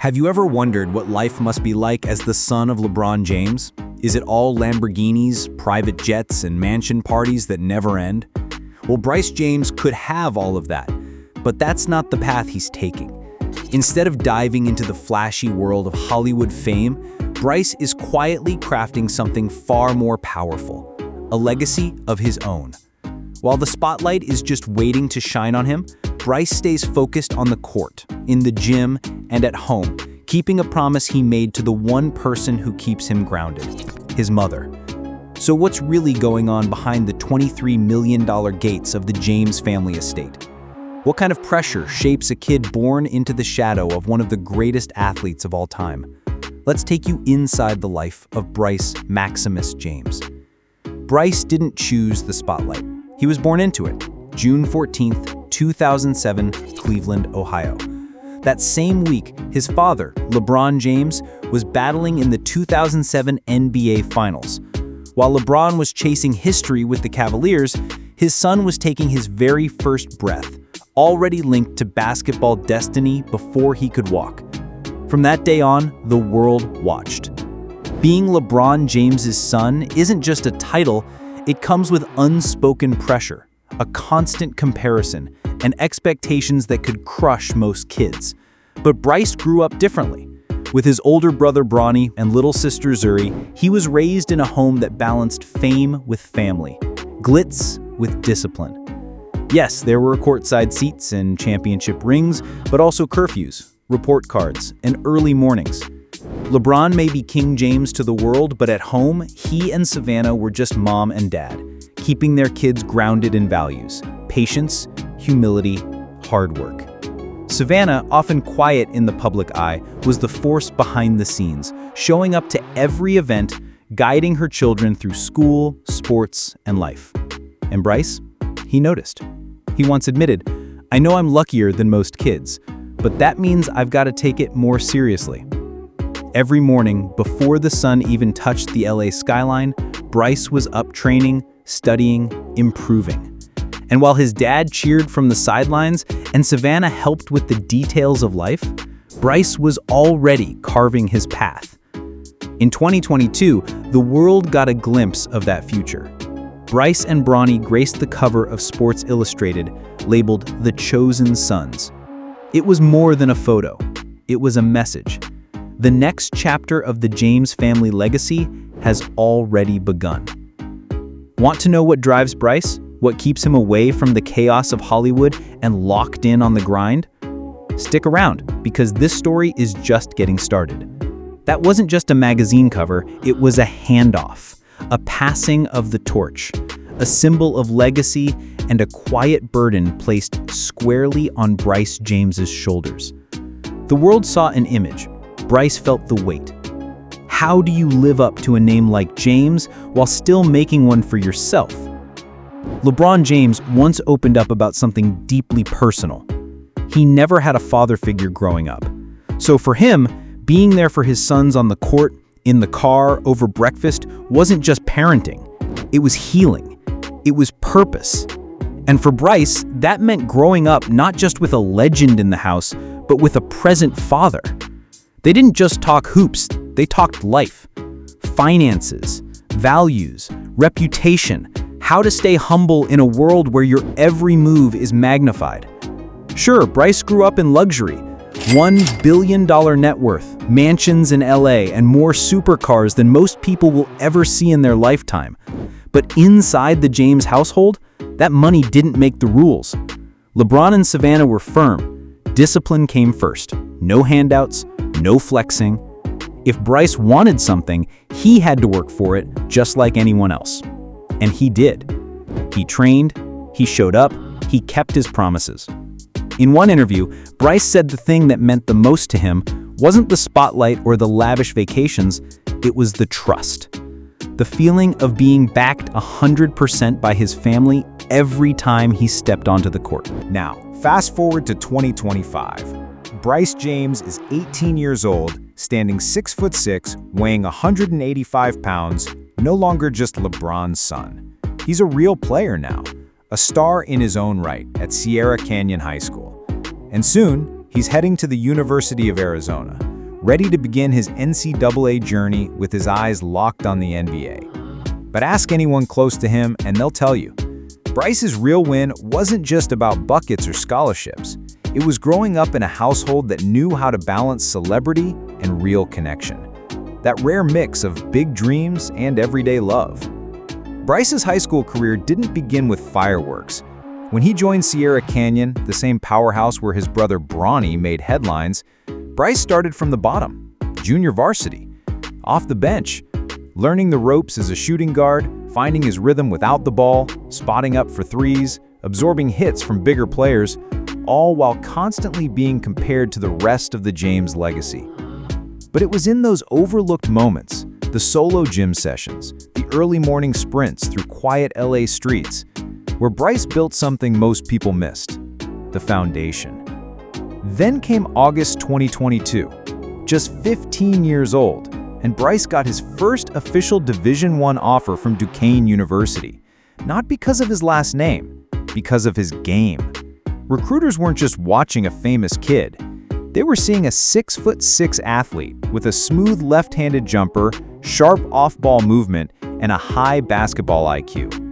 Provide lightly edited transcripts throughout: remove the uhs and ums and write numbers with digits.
Have you ever wondered what life must be like as the son of LeBron James? Is it all Lamborghinis, private jets, and mansion parties that never end? Well, Bryce James could have all of that, but that's not the path he's taking. Instead of diving into the flashy world of Hollywood fame, Bryce is quietly crafting something far more powerful, a legacy of his own. While the spotlight is just waiting to shine on him, Bryce stays focused on the court, in the gym, and at home, keeping a promise he made to the one person who keeps him grounded, his mother. So what's really going on behind the $23 million gates of the James family estate? What kind of pressure shapes a kid born into the shadow of one of the greatest athletes of all time? Let's take you inside the life of Bryce Maximus James. Bryce didn't choose the spotlight. He was born into it, June 14th, 2007, Cleveland, Ohio. That same week, his father, LeBron James, was battling in the 2007 NBA Finals. While LeBron was chasing history with the Cavaliers, his son was taking his very first breath, already linked to basketball destiny before he could walk. From that day on, the world watched. Being LeBron James's son isn't just a title, it comes with unspoken pressure, a constant comparison, and expectations that could crush most kids. But Bryce grew up differently. With his older brother Bronny and little sister Zuri, he was raised in a home that balanced fame with family, glitz with discipline. Yes, there were courtside seats and championship rings, but also curfews, report cards, and early mornings. LeBron may be King James to the world, but at home, he and Savannah were just mom and dad, keeping their kids grounded in values, patience, humility, hard work. Savannah, often quiet in the public eye, was the force behind the scenes, showing up to every event, guiding her children through school, sports, and life. And Bryce? He noticed. He once admitted, "I know I'm luckier than most kids, but that means I've got to take it more seriously." Every morning, before the sun even touched the LA skyline, Bryce was up training, studying, improving. And while his dad cheered from the sidelines and Savannah helped with the details of life, Bryce was already carving his path. In 2022, the world got a glimpse of that future. Bryce and Bronny graced the cover of Sports Illustrated, labeled The Chosen Sons. It was more than a photo. It was a message. The next chapter of the James family legacy has already begun. Want to know what drives Bryce? What keeps him away from the chaos of Hollywood and locked in on the grind? Stick around, because this story is just getting started. That wasn't just a magazine cover, it was a handoff, a passing of the torch, a symbol of legacy and a quiet burden placed squarely on Bryce James's shoulders. The world saw an image. Bryce felt the weight. How do you live up to a name like James while still making one for yourself? LeBron James once opened up about something deeply personal. He never had a father figure growing up. So for him, being there for his sons on the court, in the car, over breakfast, wasn't just parenting. It was healing. It was purpose. And for Bryce, that meant growing up not just with a legend in the house, but with a present father. They didn't just talk hoops, they talked life, finances, values, reputation, how to stay humble in a world where your every move is magnified. Sure, Bryce grew up in luxury, $1 billion net worth, mansions in LA, and more supercars than most people will ever see in their lifetime. But inside the James household, that money didn't make the rules. LeBron and Savannah were firm. Discipline came first. No handouts, no flexing. If Bryce wanted something, he had to work for it just like anyone else. And he did. He trained, he showed up, he kept his promises. In one interview, Bryce said the thing that meant the most to him wasn't the spotlight or the lavish vacations, it was the trust. The feeling of being backed 100% by his family every time he stepped onto the court. Now, fast forward to 2025. Bryce James is 18 years old, standing 6'6", weighing 185 pounds, no longer just LeBron's son. He's a real player now, a star in his own right at Sierra Canyon High School. And soon, he's heading to the University of Arizona, ready to begin his NCAA journey with his eyes locked on the NBA. But ask anyone close to him and they'll tell you, Bryce's real win wasn't just about buckets or scholarships. It was growing up in a household that knew how to balance celebrity and real connection. That rare mix of big dreams and everyday love. Bryce's high school career didn't begin with fireworks. When he joined Sierra Canyon, the same powerhouse where his brother Bronny made headlines, Bryce started from the bottom, junior varsity, off the bench, learning the ropes as a shooting guard, finding his rhythm without the ball, spotting up for threes, absorbing hits from bigger players, all while constantly being compared to the rest of the James legacy. But it was in those overlooked moments, the solo gym sessions, the early morning sprints through quiet LA streets, where Bryce built something most people missed, the foundation. Then came August 2022, just 15 years old, and Bryce got his first official Division I offer from Duquesne University, not because of his last name, because of his game. Recruiters weren't just watching a famous kid. They were seeing a 6'6" athlete with a smooth left-handed jumper, sharp off-ball movement, and a high basketball IQ.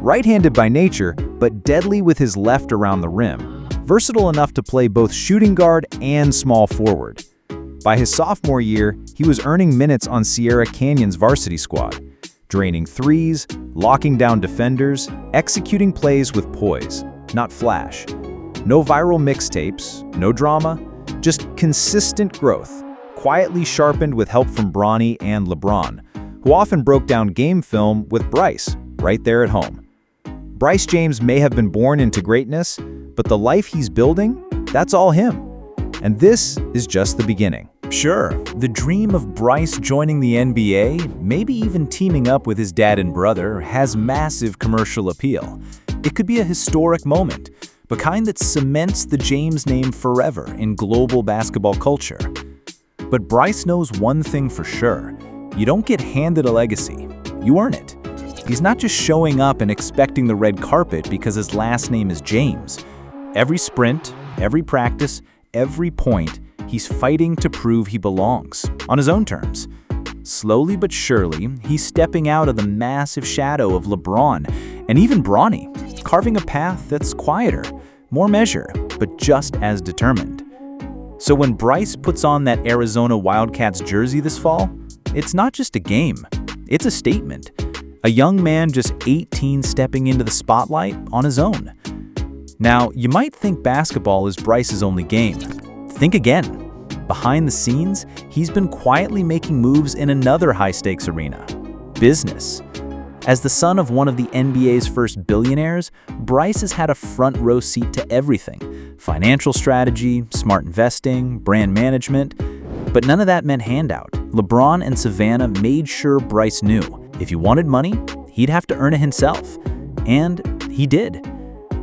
Right-handed by nature, but deadly with his left around the rim, versatile enough to play both shooting guard and small forward. By his sophomore year, he was earning minutes on Sierra Canyon's varsity squad, draining threes, locking down defenders, executing plays with poise, not flash. No viral mixtapes, no drama, just consistent growth, quietly sharpened with help from Bronny and LeBron, who often broke down game film with Bryce, right there at home. Bryce James may have been born into greatness, but the life he's building, that's all him. And this is just the beginning. Sure, the dream of Bryce joining the NBA, maybe even teaming up with his dad and brother, has massive commercial appeal. It could be a historic moment, the kind that cements the James name forever in global basketball culture. But Bryce knows one thing for sure. You don't get handed a legacy. You earn it. He's not just showing up and expecting the red carpet because his last name is James. Every sprint, every practice, every point, he's fighting to prove he belongs, on his own terms. Slowly but surely, he's stepping out of the massive shadow of LeBron and even Bronny, carving a path that's quieter, more measured, but just as determined. So when Bryce puts on that Arizona Wildcats jersey this fall, it's not just a game, it's a statement. A young man just 18 stepping into the spotlight on his own. Now, you might think basketball is Bryce's only game. Think again. Behind the scenes, he's been quietly making moves in another high-stakes arena, business. As the son of one of the NBA's first billionaires, Bryce has had a front-row seat to everything: financial strategy, smart investing, brand management. But none of that meant handout. LeBron and Savannah made sure Bryce knew if he wanted money, he'd have to earn it himself. And he did.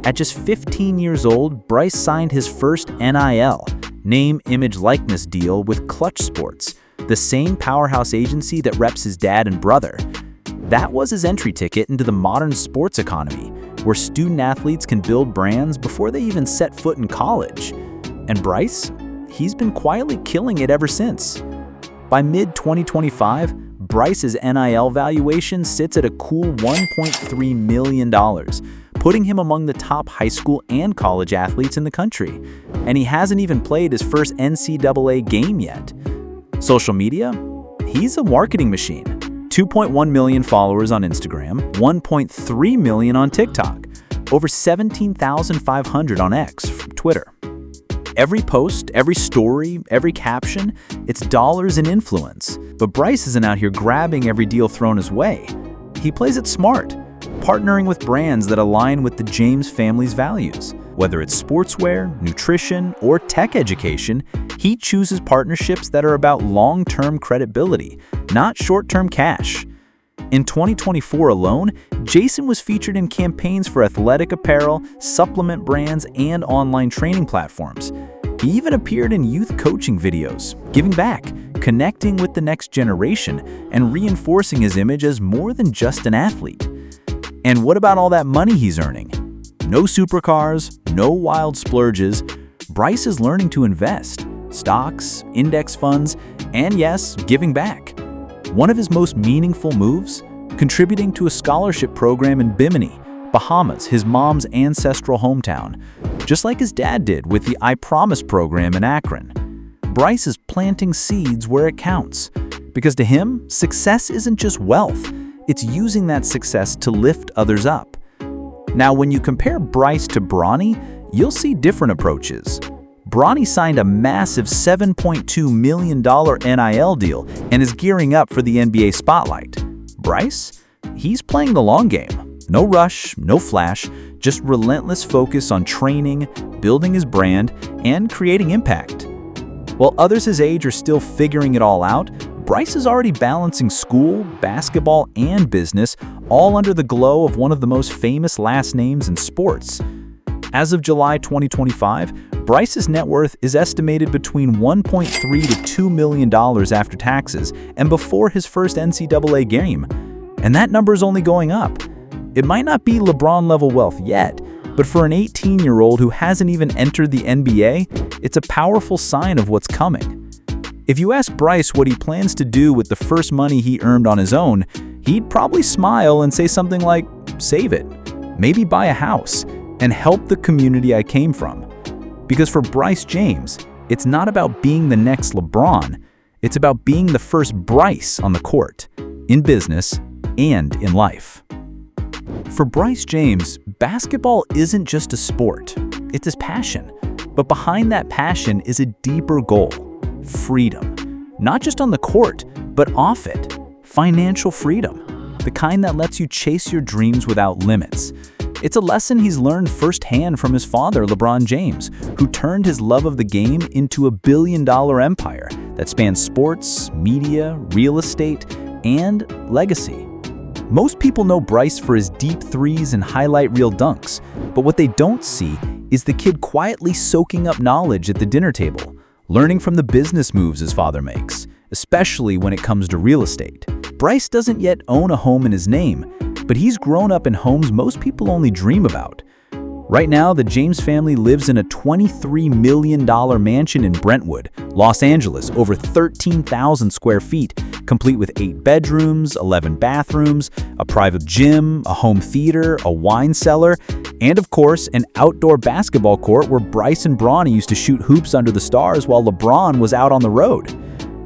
At just 15 years old, Bryce signed his first NIL, name, image, likeness deal with Clutch Sports, the same powerhouse agency that reps his dad and brother. That was his entry ticket into the modern sports economy, where student athletes can build brands before they even set foot in college. And Bryce, he's been quietly killing it ever since. By mid-2025, Bryce's NIL valuation sits at a cool $1.3 million, putting him among the top high school and college athletes in the country. And he hasn't even played his first NCAA game yet. Social media? He's a marketing machine. 2.1 million followers on Instagram, 1.3 million on TikTok, over 17,500 on X, Twitter. Every post, every story, every caption, it's dollars and influence. But Bryce isn't out here grabbing every deal thrown his way. He plays it smart, partnering with brands that align with the James family's values. Whether it's sportswear, nutrition, or tech education, he chooses partnerships that are about long-term credibility, not short-term cash. In 2024 alone, Jason was featured in campaigns for athletic apparel, supplement brands, and online training platforms. He even appeared in youth coaching videos, giving back, connecting with the next generation, and reinforcing his image as more than just an athlete. And what about all that money he's earning? No supercars, no wild splurges. Bryce is learning to invest, stocks, index funds, and yes, giving back. One of his most meaningful moves? Contributing to a scholarship program in Bimini, Bahamas, his mom's ancestral hometown, just like his dad did with the I Promise program in Akron. Bryce is planting seeds where it counts, because to him, success isn't just wealth, it's using that success to lift others up. Now, when you compare Bryce to Bronny, you'll see different approaches. Bronny signed a massive $7.2 million NIL deal and is gearing up for the NBA spotlight. Bryce? He's playing the long game. No rush, no flash, just relentless focus on training, building his brand, and creating impact. While others his age are still figuring it all out, Bryce is already balancing school, basketball, and business, all under the glow of one of the most famous last names in sports. As of July 2025, Bryce's net worth is estimated between $1.3 to $2 million after taxes and before his first NCAA game. And that number is only going up. It might not be LeBron-level wealth yet, but for an 18-year-old who hasn't even entered the NBA, it's a powerful sign of what's coming. If you ask Bryce what he plans to do with the first money he earned on his own, he'd probably smile and say something like, save it, maybe buy a house, and help the community I came from. Because for Bryce James, it's not about being the next LeBron, it's about being the first Bryce on the court, in business and in life. For Bryce James, basketball isn't just a sport, it's his passion. But behind that passion is a deeper goal, freedom. Not just on the court, but off it. Financial freedom, the kind that lets you chase your dreams without limits. It's a lesson he's learned firsthand from his father, LeBron James, who turned his love of the game into a billion-dollar empire that spans sports, media, real estate, and legacy. Most people know Bryce for his deep threes and highlight reel dunks, but what they don't see is the kid quietly soaking up knowledge at the dinner table, learning from the business moves his father makes, especially when it comes to real estate. Bryce doesn't yet own a home in his name, but he's grown up in homes most people only dream about. Right now, the James family lives in a $23 million mansion in Brentwood, Los Angeles, over 13,000 square feet, complete with 8 bedrooms, 11 bathrooms, a private gym, a home theater, a wine cellar, and of course, an outdoor basketball court where Bryce and Bronny used to shoot hoops under the stars while LeBron was out on the road.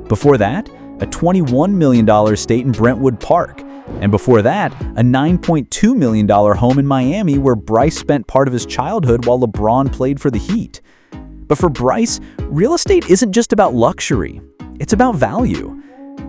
Before that, a $21 million estate in Brentwood Park. And before that, a $9.2 million home in Miami where Bryce spent part of his childhood while LeBron played for the Heat. But for Bryce, real estate isn't just about luxury, it's about value.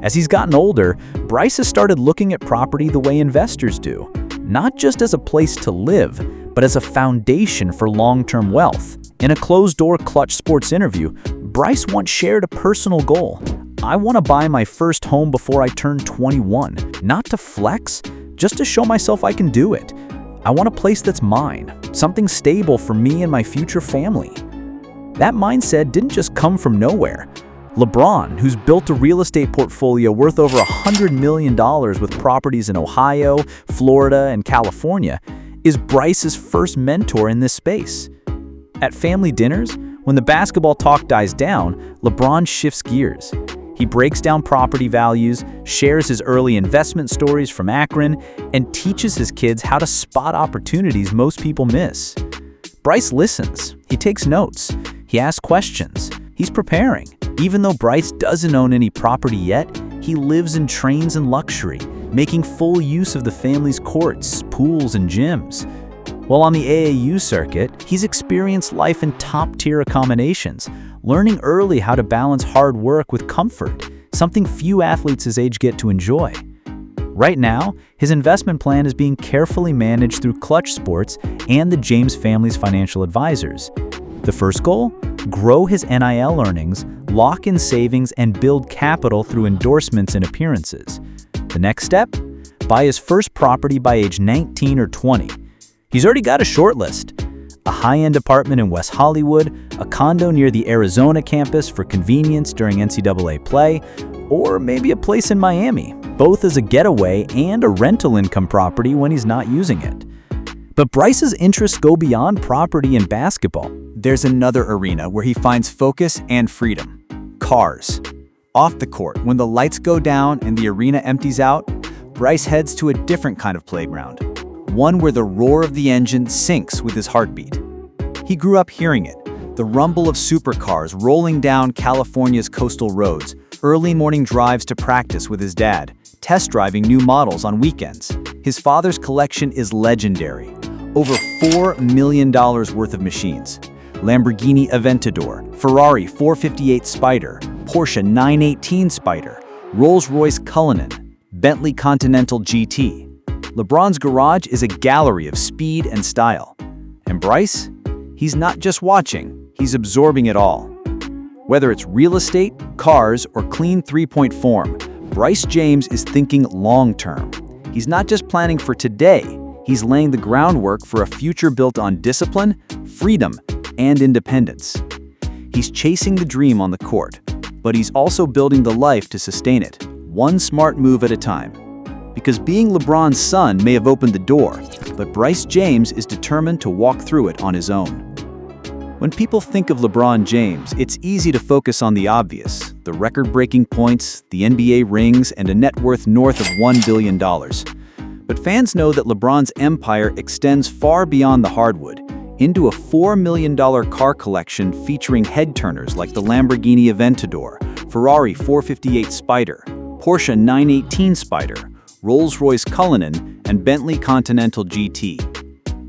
As he's gotten older, Bryce has started looking at property the way investors do, not just as a place to live, but as a foundation for long-term wealth. In a closed-door Clutch Sports interview, Bryce once shared a personal goal. I want to buy my first home before I turn 21, not to flex, just to show myself I can do it. I want a place that's mine, something stable for me and my future family. That mindset didn't just come from nowhere. LeBron, who's built a real estate portfolio worth over $100 million with properties in Ohio, Florida, and California, is Bryce's first mentor in this space. At family dinners, when the basketball talk dies down, LeBron shifts gears. He breaks down property values, shares his early investment stories from Akron, and teaches his kids how to spot opportunities most people miss. Bryce listens, he takes notes, he asks questions, he's preparing. Even though Bryce doesn't own any property yet, he lives and trains in luxury, making full use of the family's courts, pools, and gyms. While on the AAU circuit, he's experienced life in top-tier accommodations, learning early how to balance hard work with comfort, something few athletes his age get to enjoy. Right now, his investment plan is being carefully managed through Clutch Sports and the James family's financial advisors. The first goal? Grow his NIL earnings, lock in savings, and build capital through endorsements and appearances. The next step? Buy his first property by age 19 or 20. He's already got a short list. A high-end apartment in West Hollywood, a condo near the Arizona campus for convenience during NCAA play, or maybe a place in Miami, both as a getaway and a rental income property when he's not using it. But Bryce's interests go beyond property and basketball. There's another arena where he finds focus and freedom: cars. Off the court, when the lights go down and the arena empties out, Bryce heads to a different kind of playground, one where the roar of the engine syncs with his heartbeat. He grew up hearing it, the rumble of supercars rolling down California's coastal roads, early morning drives to practice with his dad, test driving new models on weekends. His father's collection is legendary. Over $4 million worth of machines. Lamborghini Aventador, Ferrari 458 Spider, Porsche 918 Spider, Rolls-Royce Cullinan, Bentley Continental GT. LeBron's garage is a gallery of speed and style. And Bryce? He's not just watching, he's absorbing it all. Whether it's real estate, cars, or clean three-point form, Bryce James is thinking long-term. He's not just planning for today, he's laying the groundwork for a future built on discipline, freedom, and independence. He's chasing the dream on the court, but he's also building the life to sustain it, one smart move at a time. Because being LeBron's son may have opened the door, but Bryce James is determined to walk through it on his own. When people think of LeBron James, it's easy to focus on the obvious: the record-breaking points, the NBA rings, and a net worth north of $1 billion. But fans know that LeBron's empire extends far beyond the hardwood, into a $4 million car collection featuring head-turners like the Lamborghini Aventador, Ferrari 458 Spider, Porsche 918 Spider, Rolls-Royce Cullinan, and Bentley Continental GT.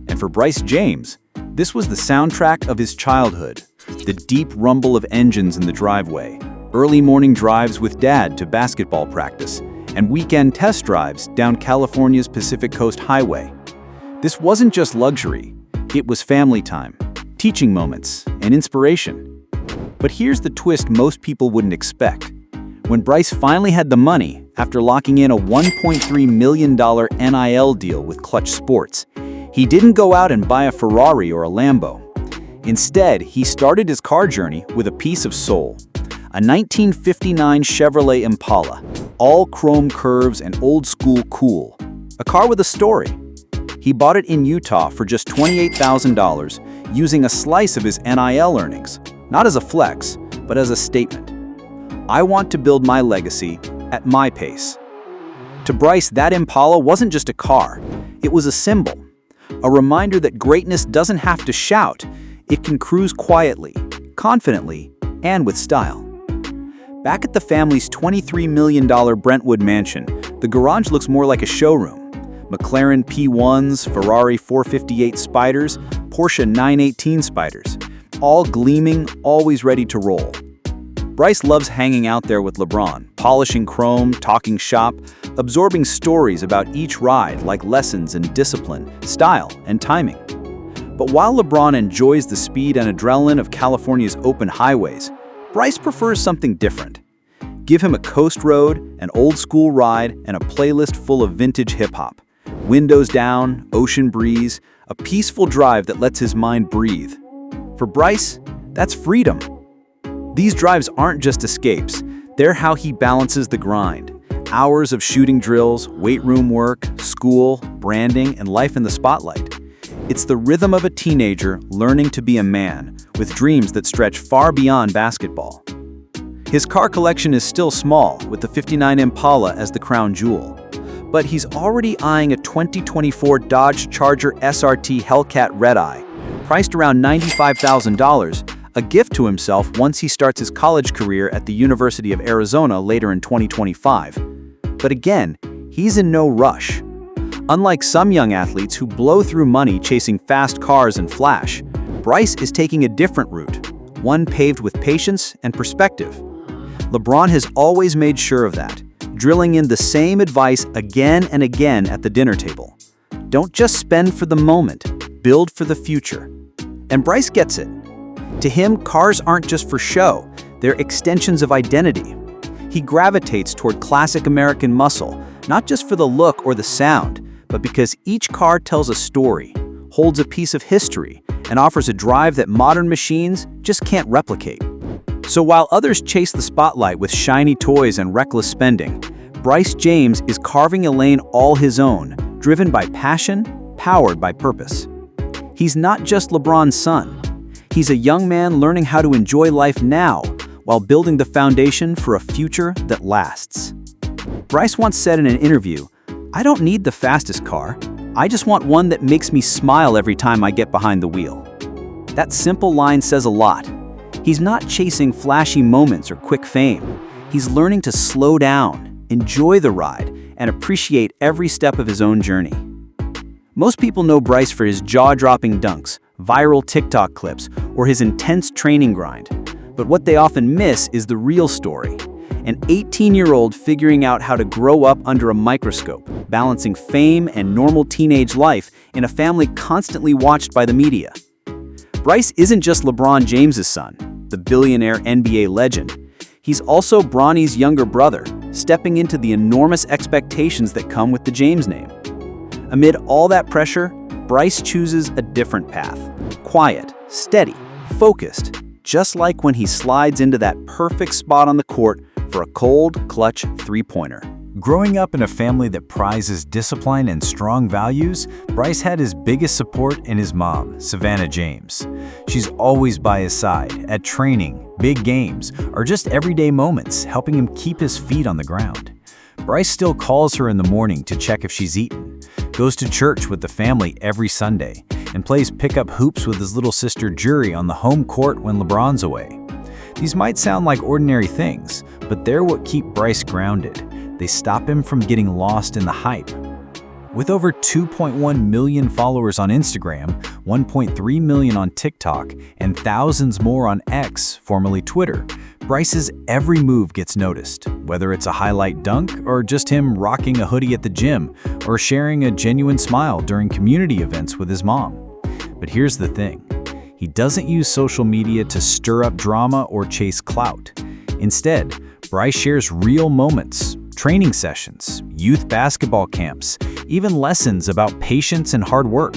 And for Bryce James, this was the soundtrack of his childhood, the deep rumble of engines in the driveway, early morning drives with dad to basketball practice, and weekend test drives down California's Pacific Coast Highway. This wasn't just luxury, it was family time, teaching moments, and inspiration. But here's the twist most people wouldn't expect. When Bryce finally had the money, after locking in a $1.3 million NIL deal with Clutch Sports, he didn't go out and buy a Ferrari or a Lambo. Instead, he started his car journey with a piece of soul. A 1959 Chevrolet Impala, all chrome curves and old school cool. A car with a story. He bought it in Utah for just $28,000, using a slice of his NIL earnings, not as a flex, but as a statement. I want to build my legacy at my pace. To Bryce, that Impala wasn't just a car, it was a symbol. A reminder that greatness doesn't have to shout, it can cruise quietly, confidently, and with style. Back at the family's $23 million Brentwood mansion, the garage looks more like a showroom. McLaren P1s, Ferrari 458 Spiders, Porsche 918 Spiders, all gleaming, always ready to roll. Bryce loves hanging out there with LeBron, polishing chrome, talking shop, absorbing stories about each ride like lessons in discipline, style, and timing. But while LeBron enjoys the speed and adrenaline of California's open highways, Bryce prefers something different. Give him a coast road, an old-school ride, and a playlist full of vintage hip-hop. Windows down, ocean breeze, a peaceful drive that lets his mind breathe. For Bryce, that's freedom. These drives aren't just escapes, they're how he balances the grind. Hours of shooting drills, weight room work, school, branding, and life in the spotlight. It's the rhythm of a teenager learning to be a man, with dreams that stretch far beyond basketball. His car collection is still small, with the '59 Impala as the crown jewel. But he's already eyeing a 2024 Dodge Charger SRT Hellcat Red Eye, priced around $95,000, a gift to himself once he starts his college career at the University of Arizona later in 2025. But again, he's in no rush. Unlike some young athletes who blow through money chasing fast cars and flash, Bryce is taking a different route, one paved with patience and perspective. LeBron has always made sure of that, drilling in the same advice again and again at the dinner table. Don't just spend for the moment, build for the future. And Bryce gets it. To him, cars aren't just for show, they're extensions of identity. He gravitates toward classic American muscle, not just for the look or the sound, but because each car tells a story, holds a piece of history, and offers a drive that modern machines just can't replicate. So while others chase the spotlight with shiny toys and reckless spending, Bryce James is carving a lane all his own, driven by passion, powered by purpose. He's not just LeBron's son. He's a young man learning how to enjoy life now while building the foundation for a future that lasts. Bryce once said in an interview, "I don't need the fastest car. I just want one that makes me smile every time I get behind the wheel." That simple line says a lot. He's not chasing flashy moments or quick fame. He's learning to slow down, enjoy the ride, and appreciate every step of his own journey. Most people know Bryce for his jaw-dropping dunks, viral TikTok clips, or his intense training grind. But what they often miss is the real story. An 18-year-old figuring out how to grow up under a microscope, balancing fame and normal teenage life in a family constantly watched by the media. Bryce isn't just LeBron James' son, the billionaire NBA legend. He's also Bronny's younger brother, stepping into the enormous expectations that come with the James name. Amid all that pressure, Bryce chooses a different path. Quiet, steady, focused, just like when he slides into that perfect spot on the court for a cold, clutch three-pointer. Growing up in a family that prizes discipline and strong values, Bryce had his biggest support in his mom, Savannah James. She's always by his side, at training, big games, or just everyday moments, helping him keep his feet on the ground. Bryce still calls her in the morning to check if she's eaten, goes to church with the family every Sunday, and plays pickup hoops with his little sister Jury on the home court when LeBron's away. These might sound like ordinary things, but they're what keep Bryce grounded. They stop him from getting lost in the hype. With over 2.1 million followers on Instagram, 1.3 million on TikTok, and thousands more on X, formerly Twitter, Bryce's every move gets noticed, whether it's a highlight dunk or just him rocking a hoodie at the gym or sharing a genuine smile during community events with his mom. But here's the thing. He doesn't use social media to stir up drama or chase clout. Instead, Bryce shares real moments, training sessions, youth basketball camps, even lessons about patience and hard work.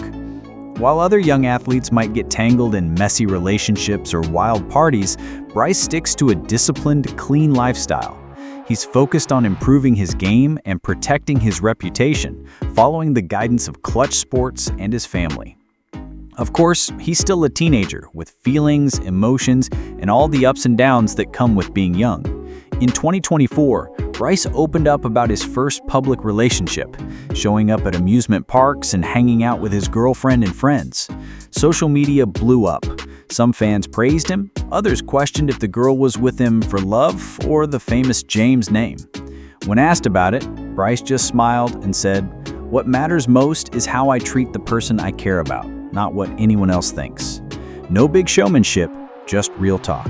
While other young athletes might get tangled in messy relationships or wild parties, Bryce sticks to a disciplined, clean lifestyle. He's focused on improving his game and protecting his reputation, following the guidance of Clutch Sports and his family. Of course, he's still a teenager with feelings, emotions, and all the ups and downs that come with being young. In 2024, Bryce opened up about his first public relationship, showing up at amusement parks and hanging out with his girlfriend and friends. Social media blew up. Some fans praised him, others questioned if the girl was with him for love or the famous James name. When asked about it, Bryce just smiled and said, "What matters most is how I treat the person I care about, not what anyone else thinks." No big showmanship, just real talk.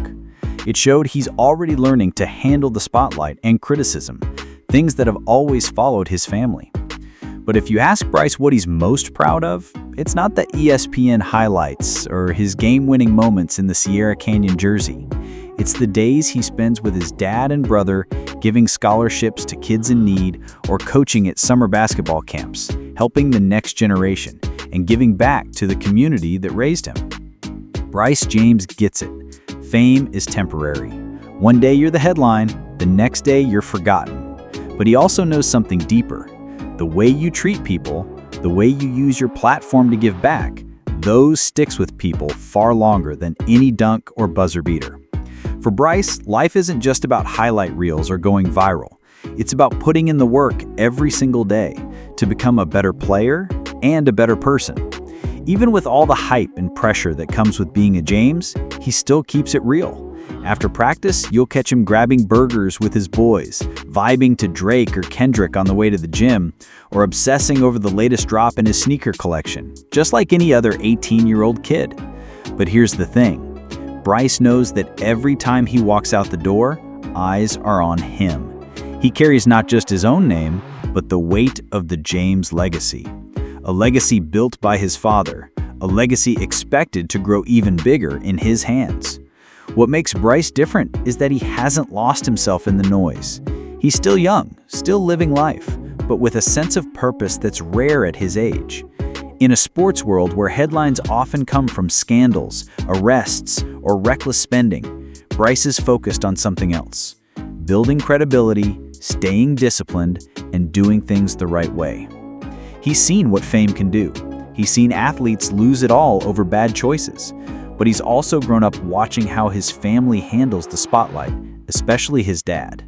It showed he's already learning to handle the spotlight and criticism, things that have always followed his family. But if you ask Bryce what he's most proud of, it's not the ESPN highlights or his game-winning moments in the Sierra Canyon jersey. It's the days he spends with his dad and brother, giving scholarships to kids in need or coaching at summer basketball camps, helping the next generation, and giving back to the community that raised him. Bryce James gets it. Fame is temporary. One day you're the headline, the next day you're forgotten. But he also knows something deeper. The way you treat people, the way you use your platform to give back, those sticks with people far longer than any dunk or buzzer beater. For Bryce, life isn't just about highlight reels or going viral. It's about putting in the work every single day to become a better player and a better person. Even with all the hype and pressure that comes with being a James, he still keeps it real. After practice, you'll catch him grabbing burgers with his boys, vibing to Drake or Kendrick on the way to the gym, or obsessing over the latest drop in his sneaker collection, just like any other 18-year-old kid. But here's the thing. Bryce knows that every time he walks out the door, eyes are on him. He carries not just his own name, but the weight of the James legacy. A legacy built by his father, a legacy expected to grow even bigger in his hands. What makes Bryce different is that he hasn't lost himself in the noise. He's still young, still living life, but with a sense of purpose that's rare at his age. In a sports world where headlines often come from scandals, arrests, or reckless spending, Bryce is focused on something else: building credibility, staying disciplined, and doing things the right way. He's seen what fame can do. He's seen athletes lose it all over bad choices. But he's also grown up watching how his family handles the spotlight, especially his dad.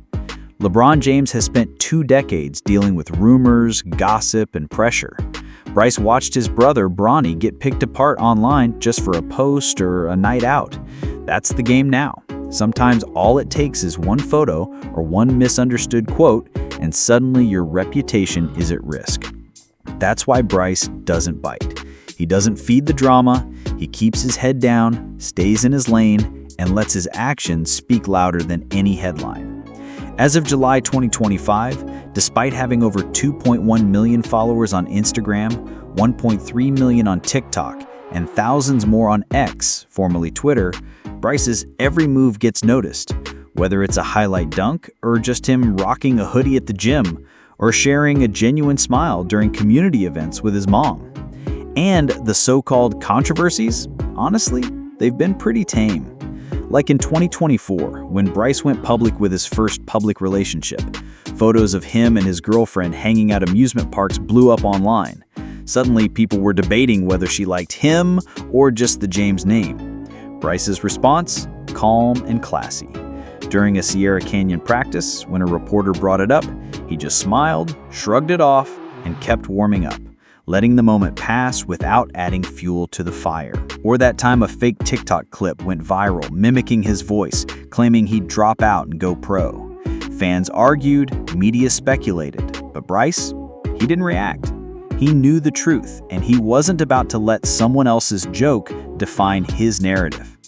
LeBron James has spent 2 decades dealing with rumors, gossip, and pressure. Bryce watched his brother, Bronny, get picked apart online just for a post or a night out. That's the game now. Sometimes all it takes is one photo or one misunderstood quote, and suddenly your reputation is at risk. That's why Bryce doesn't bite. He doesn't feed the drama, he keeps his head down, stays in his lane, and lets his actions speak louder than any headline. As of July 2025, despite having over 2.1 million followers on Instagram, 1.3 million on TikTok, and thousands more on X, formerly Twitter, Bryce's every move gets noticed, whether it's a highlight dunk or just him rocking a hoodie at the gym or sharing a genuine smile during community events with his mom. And the so-called controversies, honestly, they've been pretty tame. Like in 2024, when Bryce went public with his first public relationship, photos of him and his girlfriend hanging out amusement parks blew up online. Suddenly, people were debating whether she liked him or just the James name. Bryce's response? Calm and classy. During a Sierra Canyon practice, when a reporter brought it up, he just smiled, shrugged it off, and kept warming up, letting the moment pass without adding fuel to the fire. Or that time a fake TikTok clip went viral, mimicking his voice, claiming he'd drop out and go pro. Fans argued, media speculated, but Bryce, he didn't react. He knew the truth, and he wasn't about to let someone else's joke define his narrative.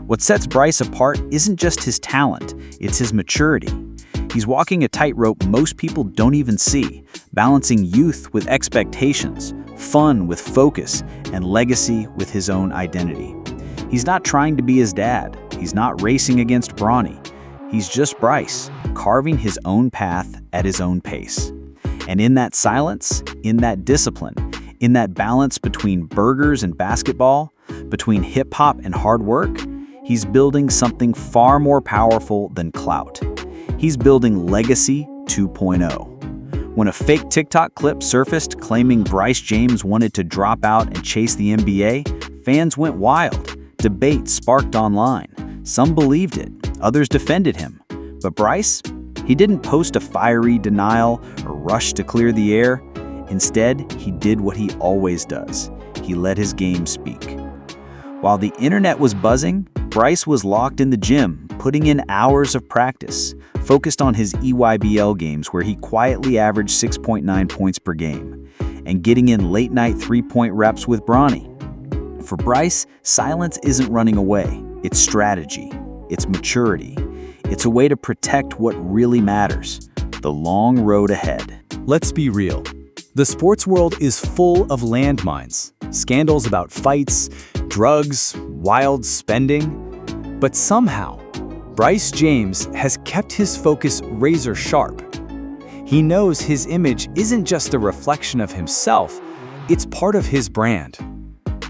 What sets Bryce apart isn't just his talent, it's his maturity. He's walking a tightrope most people don't even see, balancing youth with expectations, fun with focus, and legacy with his own identity. He's not trying to be his dad. He's not racing against Bronny. He's just Bryce, carving his own path at his own pace. And in that silence, in that discipline, in that balance between burgers and basketball, between hip-hop and hard work, he's building something far more powerful than clout. He's building Legacy 2.0. When a fake TikTok clip surfaced claiming Bryce James wanted to drop out and chase the NBA, fans went wild. Debate sparked online. Some believed it, others defended him. But Bryce? He didn't post a fiery denial or rush to clear the air. Instead, he did what he always does. He let his game speak. While the internet was buzzing, Bryce was locked in the gym, putting in hours of practice, focused on his EYBL games where he quietly averaged 6.9 points per game, and getting in late-night three-point reps with Bronny. For Bryce, silence isn't running away. It's strategy. It's maturity. It's a way to protect what really matters, the long road ahead. Let's be real. The sports world is full of landmines, scandals about fights, drugs, wild spending. But somehow, Bryce James has kept his focus razor sharp. He knows his image isn't just a reflection of himself, it's part of his brand.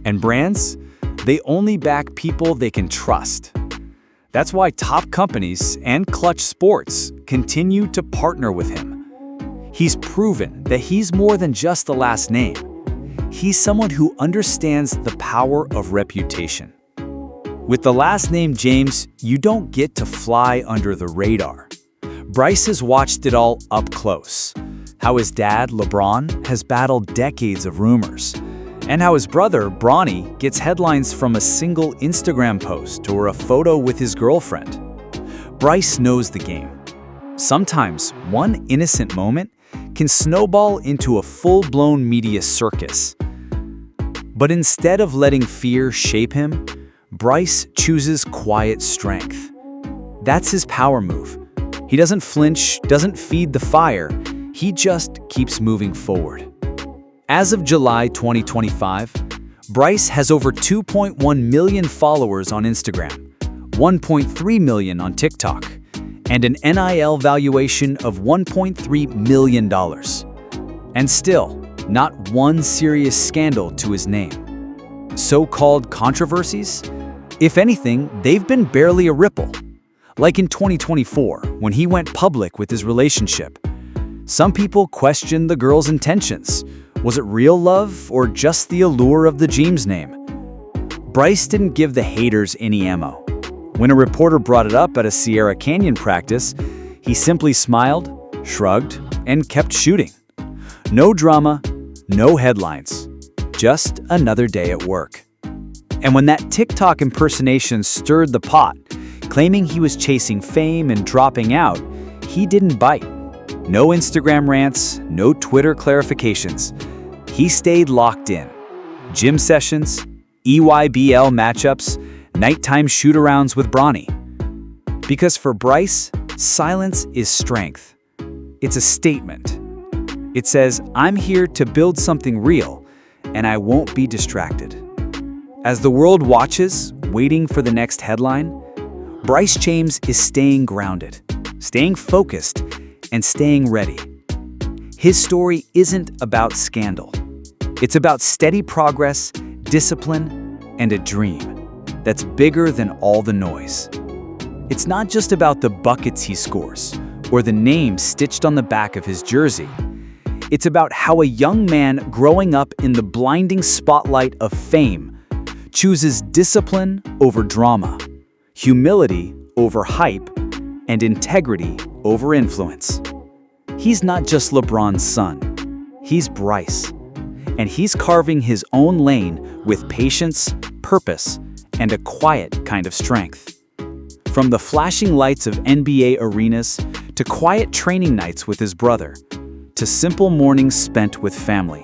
And brands, they only back people they can trust. That's why top companies and Clutch Sports continue to partner with him. He's proven that he's more than just the last name. He's someone who understands the power of reputation. With the last name James, you don't get to fly under the radar. Bryce has watched it all up close. How his dad, LeBron, has battled decades of rumors. And how his brother, Bronny, gets headlines from a single Instagram post or a photo with his girlfriend. Bryce knows the game. Sometimes one innocent moment can snowball into a full-blown media circus. But instead of letting fear shape him, Bryce chooses quiet strength. That's his power move. He doesn't flinch, doesn't feed the fire, he just keeps moving forward. As of July 2025, Bryce has over 2.1 million followers on Instagram, 1.3 million on TikTok, and an NIL valuation of $1.3 million. And still, not one serious scandal to his name. So-called controversies? If anything, they've been barely a ripple. Like in 2024, when he went public with his relationship. Some people questioned the girl's intentions, Was it real love or just the allure of the James name? Bryce didn't give the haters any ammo. When a reporter brought it up at a Sierra Canyon practice, he simply smiled, shrugged, and kept shooting. No drama, no headlines, just another day at work. And when that TikTok impersonation stirred the pot, claiming he was chasing fame and dropping out, he didn't bite. No Instagram rants, no Twitter clarifications. He stayed locked in. Gym sessions, EYBL matchups, nighttime shoot-arounds with Bronny. Because for Bryce, silence is strength. It's a statement. It says, I'm here to build something real, and I won't be distracted. As the world watches, waiting for the next headline, Bryce James is staying grounded, staying focused, and staying ready. His story isn't about scandal. It's about steady progress, discipline, and a dream that's bigger than all the noise. It's not just about the buckets he scores or the name stitched on the back of his jersey. It's about how a young man growing up in the blinding spotlight of fame chooses discipline over drama, humility over hype, and integrity over influence. He's not just LeBron's son. He's Bryce. And he's carving his own lane with patience, purpose, and a quiet kind of strength. From the flashing lights of NBA arenas to quiet training nights with his brother, to simple mornings spent with family,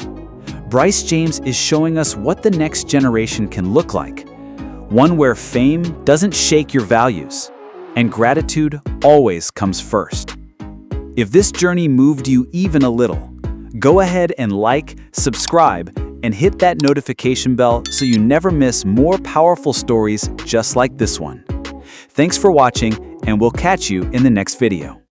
Bryce James is showing us what the next generation can look like. One where fame doesn't shake your values, and gratitude always comes first. If this journey moved you even a little, go ahead and like, subscribe, and hit that notification bell so you never miss more powerful stories just like this one. Thanks for watching, and we'll catch you in the next video.